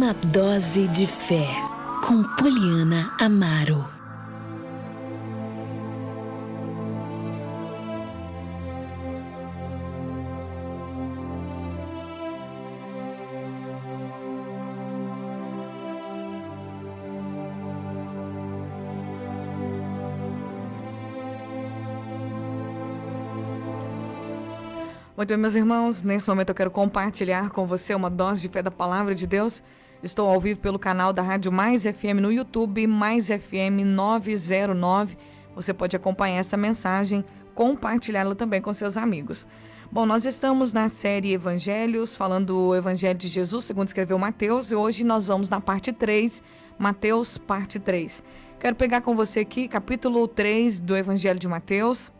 Uma dose de fé, com Poliana Amaro. Muito bem, meus irmãos, nesse momento eu quero compartilhar com você uma dose de fé da Palavra de Deus. Estou ao vivo pelo canal da Rádio Mais FM no YouTube, Mais FM 909. Você pode acompanhar essa mensagem, compartilhá-la também com seus amigos. Bom, nós estamos na série Evangelhos, falando do Evangelho de Jesus, segundo escreveu Mateus, e hoje nós vamos na parte 3, Mateus, parte 3. Quero pegar com você aqui capítulo 3 do Evangelho de Mateus.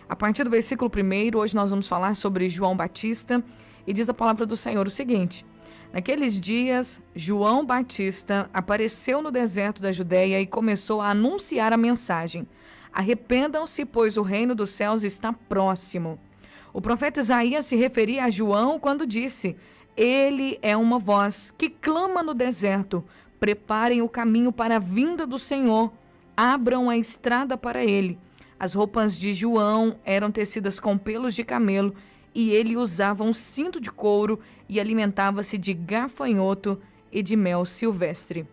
A partir do versículo 1, hoje nós vamos falar sobre João Batista, e diz a palavra do Senhor o seguinte: naqueles dias, João Batista apareceu no deserto da Judeia e começou a anunciar a mensagem: arrependam-se, pois o reino dos céus está próximo. O profeta Isaías se referia a João quando disse: ele é uma voz que clama no deserto, preparem o caminho para a vinda do Senhor, abram a estrada para ele. As roupas de João eram tecidas com pelos de camelo e ele usava um cinto de couro e alimentava-se de gafanhoto e de mel silvestre.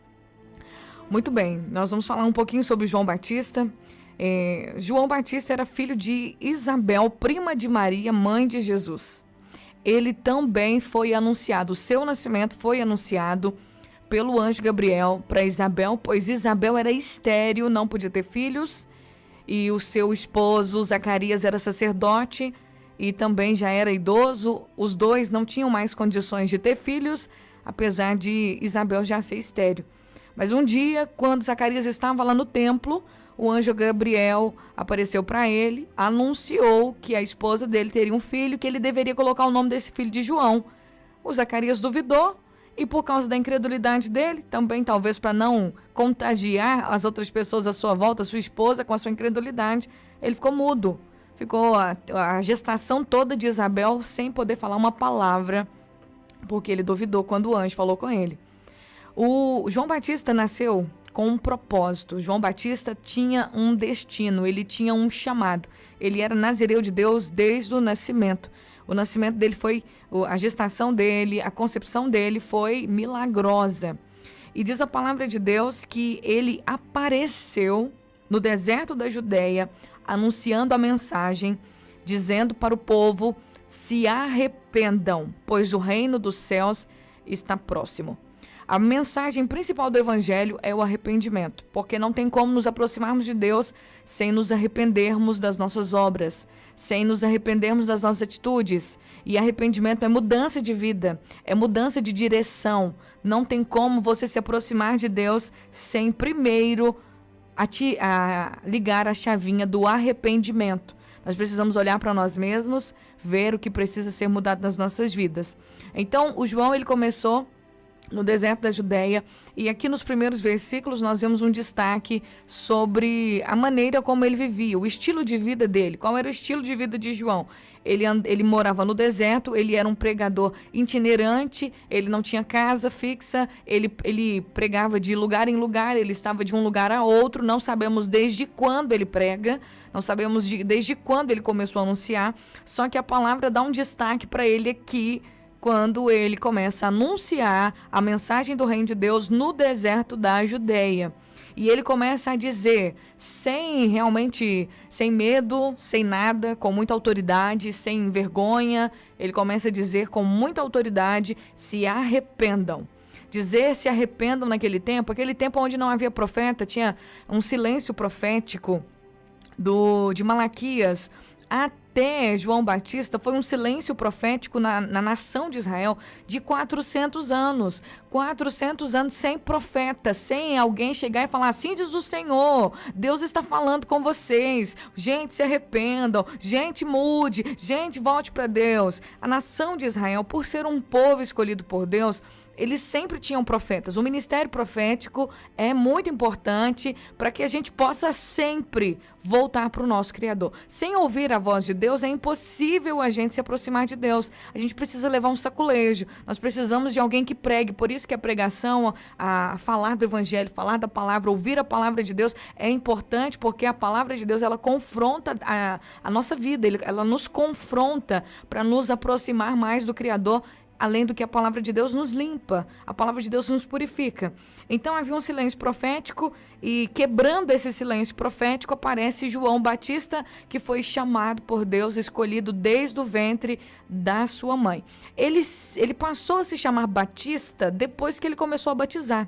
Muito bem, nós vamos falar um pouquinho sobre João Batista. João Batista era filho de Isabel, prima de Maria, mãe de Jesus. Ele também foi anunciado, o seu nascimento foi anunciado pelo anjo Gabriel para Isabel, pois Isabel era estéril, não podia ter filhos. E o seu esposo, Zacarias, era sacerdote e também já era idoso. Os dois não tinham mais condições de ter filhos, apesar de Isabel já ser estéril. Mas um dia, quando Zacarias estava lá no templo, o anjo Gabriel apareceu para ele, anunciou que a esposa dele teria um filho, que ele deveria colocar o nome desse filho de João. O Zacarias duvidou. E por causa da incredulidade dele, também talvez para não contagiar as outras pessoas à sua volta, a sua esposa com a sua incredulidade, ele ficou mudo. Ficou a gestação toda de Isabel sem poder falar uma palavra, porque ele duvidou quando o anjo falou com ele. O João Batista nasceu com um propósito. João Batista tinha um destino, ele tinha um chamado. Ele era nazireu de Deus desde o nascimento. O nascimento dele foi, a gestação dele, a concepção dele foi milagrosa. E diz a palavra de Deus que ele apareceu no deserto da Judeia, anunciando a mensagem, dizendo para o povo: se arrependam, pois o reino dos céus está próximo. A mensagem principal do Evangelho é o arrependimento, porque não tem como nos aproximarmos de Deus sem nos arrependermos das nossas obras, sem nos arrependermos das nossas atitudes. E arrependimento é mudança de vida, é mudança de direção. Não tem como você se aproximar de Deus sem primeiro ligar a chavinha do arrependimento. Nós precisamos olhar para nós mesmos, ver o que precisa ser mudado nas nossas vidas. Então, o João, ele começou no deserto da Judeia, e aqui nos primeiros versículos nós vemos um destaque sobre a maneira como ele vivia, o estilo de vida dele. Qual era o estilo de vida de João? Ele morava no deserto, ele era um pregador itinerante, ele não tinha casa fixa, ele pregava de lugar em lugar, ele estava de um lugar a outro, não sabemos desde quando ele prega, não sabemos desde quando ele começou a anunciar, só que a palavra dá um destaque para ele aqui, quando ele começa a anunciar a mensagem do reino de Deus no deserto da Judeia. E ele começa a dizer, sem medo, sem nada, com muita autoridade, sem vergonha, ele começa a dizer com muita autoridade: se arrependam. Dizer se arrependam naquele tempo, aquele tempo onde não havia profeta, tinha um silêncio profético de Malaquias até João Batista, foi um silêncio profético na nação de Israel de 400 anos. 400 anos sem profeta, sem alguém chegar e falar: assim diz o Senhor, Deus está falando com vocês, gente, se arrependam, gente, mude, gente, volte para Deus. A nação de Israel, por ser um povo escolhido por Deus, eles sempre tinham profetas. O ministério profético é muito importante para que a gente possa sempre voltar para o nosso Criador. Sem ouvir a voz de Deus, é impossível a gente se aproximar de Deus. A gente precisa levar um saculejo. Nós precisamos de alguém que pregue. Por isso que a pregação, a falar do Evangelho, falar da palavra, ouvir a palavra de Deus é importante, porque a palavra de Deus, ela confronta a nossa vida, ela nos confronta para nos aproximar mais do Criador, além do que a palavra de Deus nos limpa, a palavra de Deus nos purifica. Então havia um silêncio profético e, quebrando esse silêncio profético, aparece João Batista, que foi chamado por Deus, escolhido desde o ventre da sua mãe. Ele passou a se chamar Batista depois que ele começou a batizar.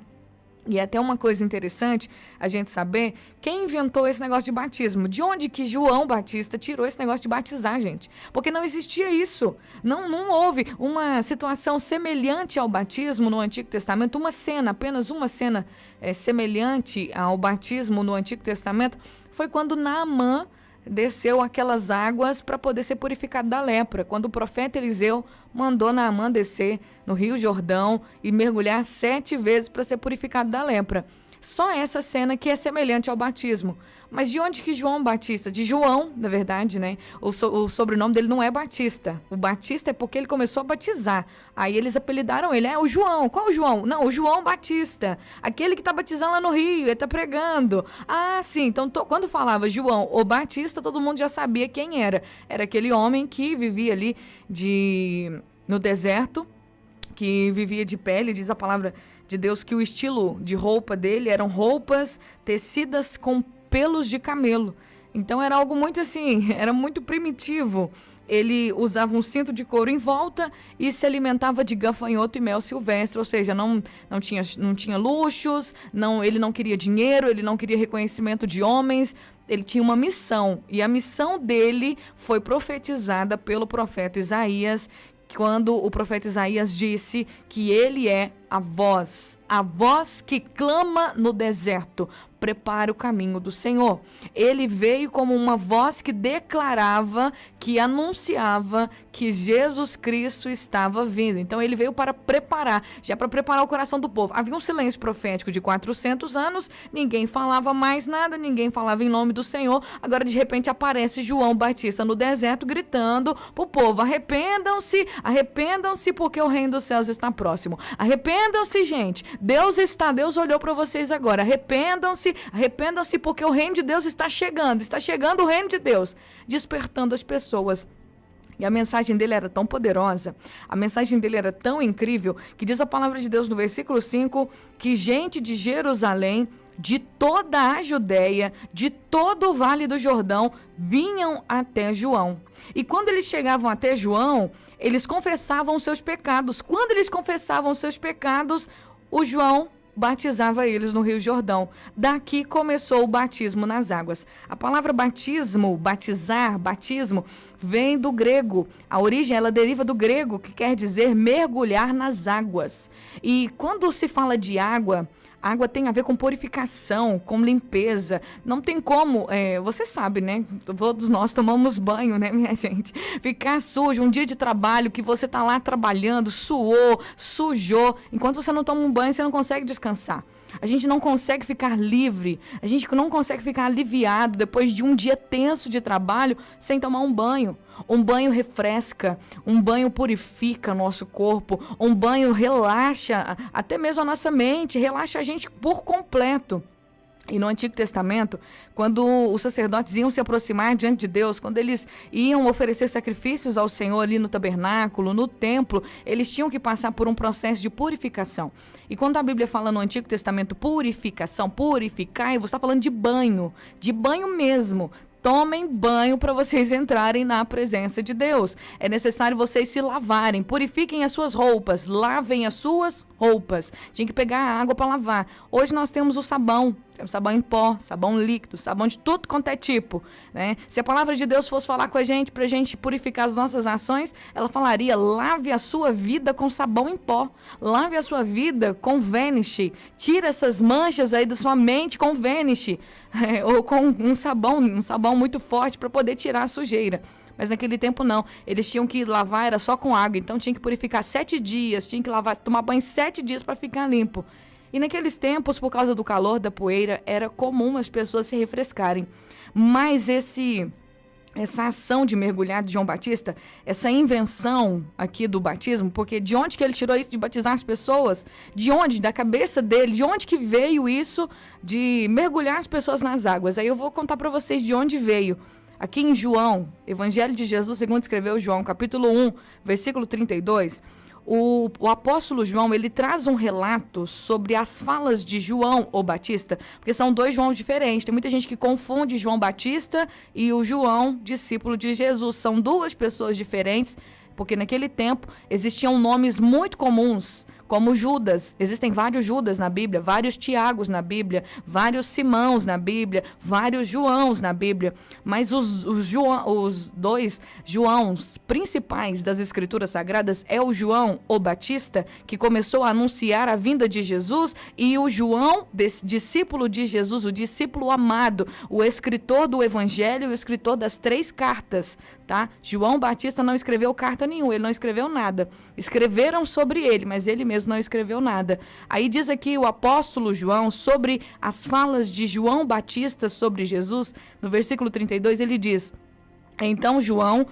E é até uma coisa interessante a gente saber quem inventou esse negócio de batismo. De onde que João Batista tirou esse negócio de batizar, gente? Porque não existia isso. Não houve uma situação semelhante ao batismo no Antigo Testamento. Uma cena, apenas uma cena semelhante ao batismo no Antigo Testamento foi quando Naamã desceu aquelas águas para poder ser purificado da lepra. Quando o profeta Eliseu mandou Naamã descer no Rio Jordão e mergulhar 7 vezes para ser purificado da lepra. Só essa cena que é semelhante ao batismo. Mas de onde que João Batista? De João, na verdade, né? O sobrenome dele não é Batista. O Batista é porque ele começou a batizar. Aí eles apelidaram ele. O João. Qual o João? Não, o João Batista. Aquele que está batizando lá no Rio, ele está pregando. Ah, sim. Então, quando falava João ou Batista, todo mundo já sabia quem era. Era aquele homem que vivia ali no deserto, que vivia de pele, diz a palavra de Deus que o estilo de roupa dele eram roupas tecidas com pelos de camelo. Então era algo muito assim, era muito primitivo. Ele usava um cinto de couro em volta e se alimentava de gafanhoto e mel silvestre, ou seja, não tinha luxos, ele não queria dinheiro, ele não queria reconhecimento de homens, ele tinha uma missão, e a missão dele foi profetizada pelo profeta Isaías, quando o profeta Isaías disse que ele é a voz que clama no deserto, prepara o caminho do Senhor. Ele veio como uma voz que declarava, que anunciava que Jesus Cristo estava vindo. Então ele veio para preparar o coração do povo. Havia um silêncio profético de 400 anos, ninguém falava mais nada, ninguém falava em nome do Senhor. Agora de repente aparece João Batista no deserto gritando pro povo: arrependam-se, porque o reino dos céus está próximo. Arrependam-se, gente. Deus olhou para vocês agora. Arrependam-se, porque o reino de Deus está chegando o reino de Deus, despertando as pessoas. E a mensagem dele era tão poderosa, a mensagem dele era tão incrível, que diz a palavra de Deus no versículo 5, que gente de Jerusalém, de toda a Judéia, de todo o Vale do Jordão, vinham até João. E quando eles chegavam até João, eles confessavam os seus pecados. Quando eles confessavam os seus pecados, o João batizava eles no Rio Jordão. Daqui começou o batismo nas águas. A palavra batismo, batizar, batismo, vem do grego. A origem, ela deriva do grego, que quer dizer mergulhar nas águas. E quando se fala de água tem a ver com purificação, com limpeza. Não tem como, você sabe, né? Todos nós tomamos banho, né, minha gente? Ficar sujo, um dia de trabalho que você tá lá trabalhando, suou, sujou. Enquanto você não toma um banho, você não consegue descansar. A gente não consegue ficar livre, a gente não consegue ficar aliviado depois de um dia tenso de trabalho sem tomar um banho. Um banho refresca, um banho purifica nosso corpo, um banho relaxa até mesmo a nossa mente, relaxa a gente por completo. E no Antigo Testamento, quando os sacerdotes iam se aproximar diante de Deus, quando eles iam oferecer sacrifícios ao Senhor ali no tabernáculo, no templo, eles tinham que passar por um processo de purificação. E quando a Bíblia fala no Antigo Testamento purificação, purificar, você está falando de banho mesmo. Tomem banho para vocês entrarem na presença de Deus. É necessário vocês se lavarem, purifiquem as suas roupas, lavem as suas roupas. Tinha que pegar a água para lavar. Hoje nós temos o sabão. Temos sabão em pó, sabão líquido, sabão de tudo quanto é tipo, né? Se a palavra de Deus fosse falar com a gente, pra gente purificar as nossas ações, ela falaria: lave a sua vida com sabão em pó, lave a sua vida com Vanish, tira essas manchas aí da sua mente com Vanish, ou com um sabão muito forte para poder tirar a sujeira. Mas naquele tempo não, eles tinham que lavar, era só com água, então tinha que purificar 7 dias, tinha que lavar, tomar banho 7 dias para ficar limpo. E naqueles tempos, por causa do calor da poeira, era comum as pessoas se refrescarem. Mas essa ação de mergulhar de João Batista, essa invenção aqui do batismo, porque de onde que ele tirou isso de batizar as pessoas? De onde? Da cabeça dele. De onde que veio isso de mergulhar as pessoas nas águas? Aí eu vou contar para vocês de onde veio. Aqui em João, Evangelho de Jesus, segundo escreveu João, capítulo 1, versículo 32, o apóstolo João, ele traz um relato sobre as falas de João o Batista, porque são 2 Joãos diferentes. Tem muita gente que confunde João Batista e o João, discípulo de Jesus. São 2 pessoas diferentes, porque naquele tempo existiam nomes muito comuns, como Judas. Existem vários Judas na Bíblia, vários Tiagos na Bíblia, vários Simãos na Bíblia, vários Joãos na Bíblia. Mas os 2 Joãos principais das Escrituras Sagradas é o João o Batista, que começou a anunciar a vinda de Jesus, e o João, discípulo de Jesus, o discípulo amado, o escritor do Evangelho, o escritor das 3 cartas, tá? João Batista não escreveu carta nenhuma, ele não escreveu nada. Escreveram sobre ele, mas ele mesmo não escreveu nada. Aí diz aqui o apóstolo João sobre as falas de João Batista sobre Jesus. No versículo 32 ele diz: então João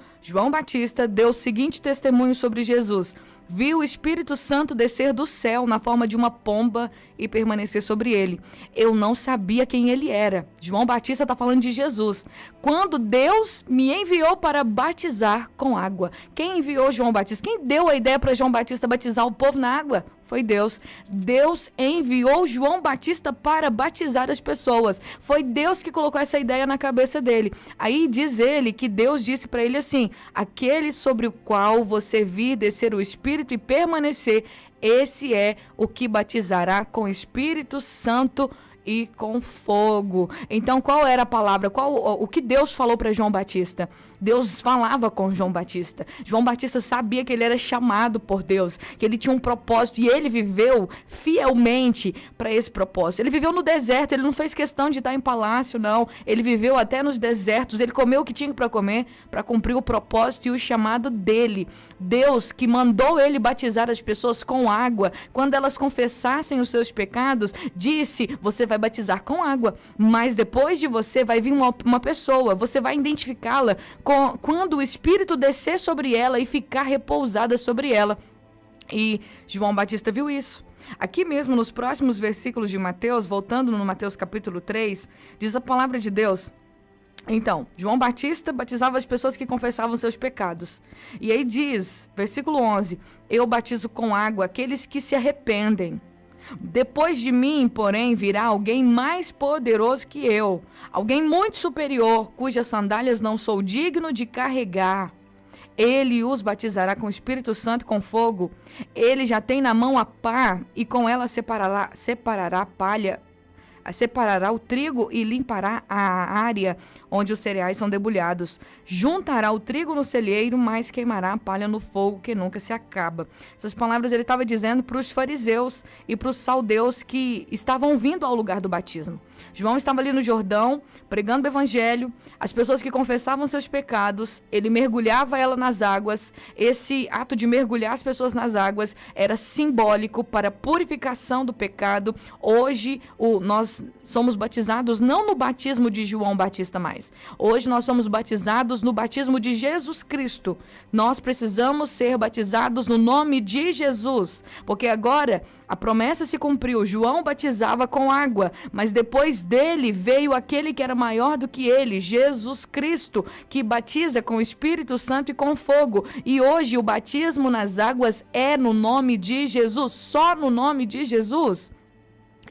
Batista deu o seguinte testemunho sobre Jesus: viu o Espírito Santo descer do céu na forma de uma pomba e permanecer sobre ele. Eu não sabia quem ele era. João Batista está falando de Jesus. Quando Deus me enviou para batizar com água. Quem enviou João Batista? Quem deu a ideia para João Batista batizar o povo na água? Foi Deus. Deus enviou João Batista para batizar as pessoas. Foi Deus que colocou essa ideia na cabeça dele. Aí diz ele que Deus disse para ele assim: aquele sobre o qual você vir descer o Espírito e permanecer, esse é o que batizará com Espírito Santo e com fogo. Então, qual era a palavra? O que Deus falou para João Batista? Deus falava com João Batista. João Batista sabia que ele era chamado por Deus, que ele tinha um propósito, e ele viveu fielmente para esse propósito. Ele viveu no deserto, ele não fez questão de estar em palácio, não. Ele viveu até nos desertos, ele comeu o que tinha para comer, para cumprir o propósito e o chamado dele. Deus que mandou ele batizar as pessoas com água, quando elas confessassem os seus pecados, disse: você vai batizar com água, mas depois de você vai vir uma pessoa, você vai identificá-la quando o Espírito descer sobre ela e ficar repousada sobre ela. E João Batista viu isso. Aqui mesmo nos próximos versículos de Mateus, voltando no Mateus capítulo 3, diz a palavra de Deus: então, João Batista batizava as pessoas que confessavam seus pecados. E aí diz, versículo 11: eu batizo com água aqueles que se arrependem. Depois de mim, porém, virá alguém mais poderoso que eu, alguém muito superior, cujas sandálias não sou digno de carregar. Ele os batizará com o Espírito Santo e com fogo. Ele já tem na mão a pá, e com ela separará a palha, separará o trigo e limpará a área onde os cereais são debulhados. Juntará o trigo no celeiro, mas queimará a palha no fogo que nunca se acaba. Essas palavras ele estava dizendo para os fariseus e para os saldeus que estavam vindo ao lugar do batismo. João estava ali no Jordão, pregando o evangelho, as pessoas que confessavam seus pecados, ele mergulhava ela nas águas. Esse ato de mergulhar as pessoas nas águas era simbólico para a purificação do pecado. Hoje, nós somos batizados não no batismo de João Batista mais. Hoje nós somos batizados no batismo de Jesus Cristo. Nós precisamos ser batizados no nome de Jesus, porque agora a promessa se cumpriu. João batizava com água, mas depois dele veio aquele que era maior do que ele, Jesus Cristo, que batiza com o Espírito Santo e com fogo. E hoje o batismo nas águas é no nome de Jesus, só no nome de Jesus.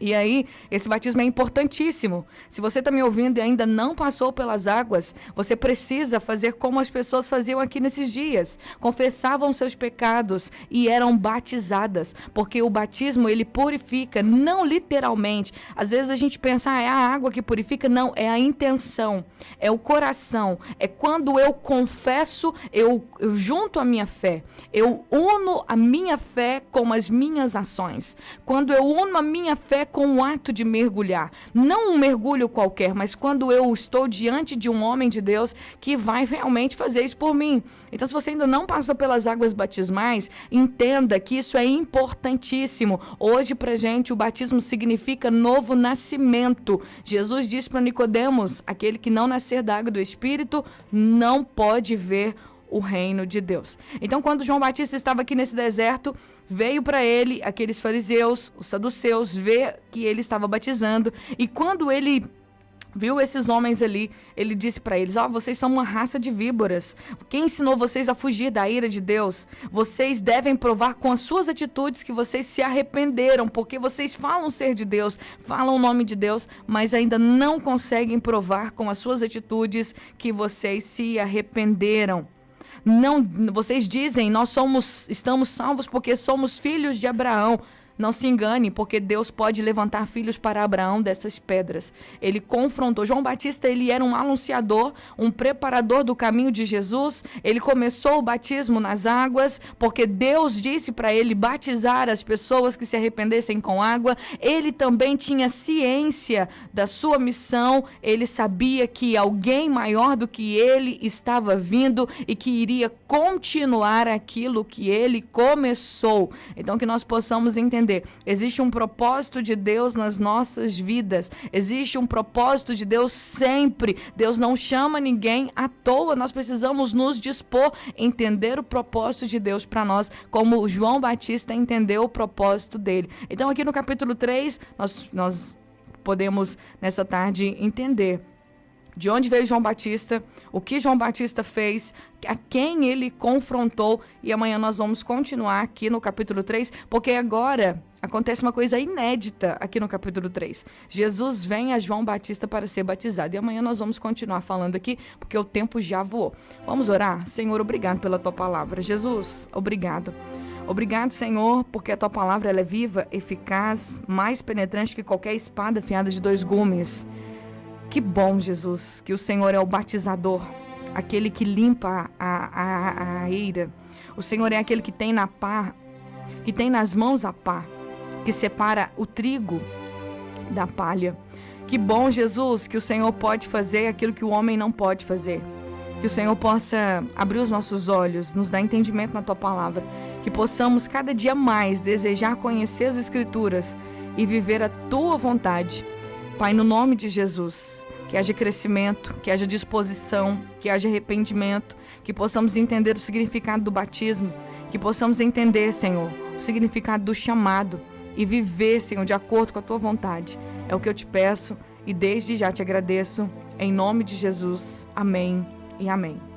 E aí, esse batismo é importantíssimo. Se você está me ouvindo e ainda não passou pelas águas, você precisa fazer como as pessoas faziam aqui nesses dias. Confessavam seus pecados e eram batizadas, porque o batismo, ele purifica, não literalmente. Às vezes a gente pensa, é a água que purifica. Não, é a intenção, é o coração. É quando eu confesso, eu junto a minha fé. Eu uno a minha fé com as minhas ações. Quando eu uno a minha fé com o ato de mergulhar. Não um mergulho qualquer, mas quando eu estou diante de um homem de Deus que vai realmente fazer isso por mim. Então, se você ainda não passou pelas águas batismais, entenda que isso é importantíssimo. Hoje, pra gente, o batismo significa novo nascimento. Jesus disse para Nicodemos, aquele que não nascer da água do Espírito, não pode ver o reino de Deus. Então, quando João Batista estava aqui nesse deserto, veio para ele aqueles fariseus, os saduceus, ver que ele estava batizando, e quando ele viu esses homens ali, ele disse para eles: vocês são uma raça de víboras. Quem ensinou vocês a fugir da ira de Deus? Vocês devem provar com as suas atitudes que vocês se arrependeram, porque vocês falam ser de Deus, falam o nome de Deus, mas ainda não conseguem provar com as suas atitudes que vocês se arrependeram. Não, vocês dizem, estamos salvos porque somos filhos de Abraão. Não se engane, porque Deus pode levantar filhos para Abraão dessas pedras. Ele confrontou. João Batista, ele era um anunciador, um preparador do caminho de Jesus. Ele começou o batismo nas águas, porque Deus disse para ele batizar as pessoas que se arrependessem com água. Ele também tinha ciência da sua missão. Ele sabia que alguém maior do que ele estava vindo e que iria continuar aquilo que ele começou. Então, que nós possamos entender. Existe um propósito de Deus nas nossas vidas. Existe um propósito de Deus sempre. Deus não chama ninguém à toa. Nós precisamos nos dispor, entender o propósito de Deus para nós, como João Batista entendeu o propósito dele. Então, aqui no capítulo 3, nós podemos, nessa tarde, entender de onde veio João Batista, o que João Batista fez, a quem ele confrontou, e amanhã nós vamos continuar aqui no capítulo 3, porque agora acontece uma coisa inédita aqui no capítulo 3. Jesus vem a João Batista para ser batizado, e amanhã nós vamos continuar falando aqui, porque o tempo já voou. Vamos orar? Senhor, obrigado pela tua palavra. Jesus, obrigado. Obrigado, Senhor, porque a tua palavra ela é viva, eficaz, mais penetrante que qualquer espada afiada de 2 gumes. Que bom, Jesus, que o Senhor é o batizador, aquele que limpa a eira. O Senhor é aquele que tem que tem nas mãos a pá, que separa o trigo da palha. Que bom, Jesus, que o Senhor pode fazer aquilo que o homem não pode fazer. Que o Senhor possa abrir os nossos olhos, nos dar entendimento na tua palavra. Que possamos cada dia mais desejar conhecer as Escrituras e viver a tua vontade. Pai, no nome de Jesus, que haja crescimento, que haja disposição, que haja arrependimento, que possamos entender o significado do batismo, que possamos entender, Senhor, o significado do chamado e viver, Senhor, de acordo com a tua vontade. É o que eu te peço e desde já te agradeço. Em nome de Jesus. Amém e amém.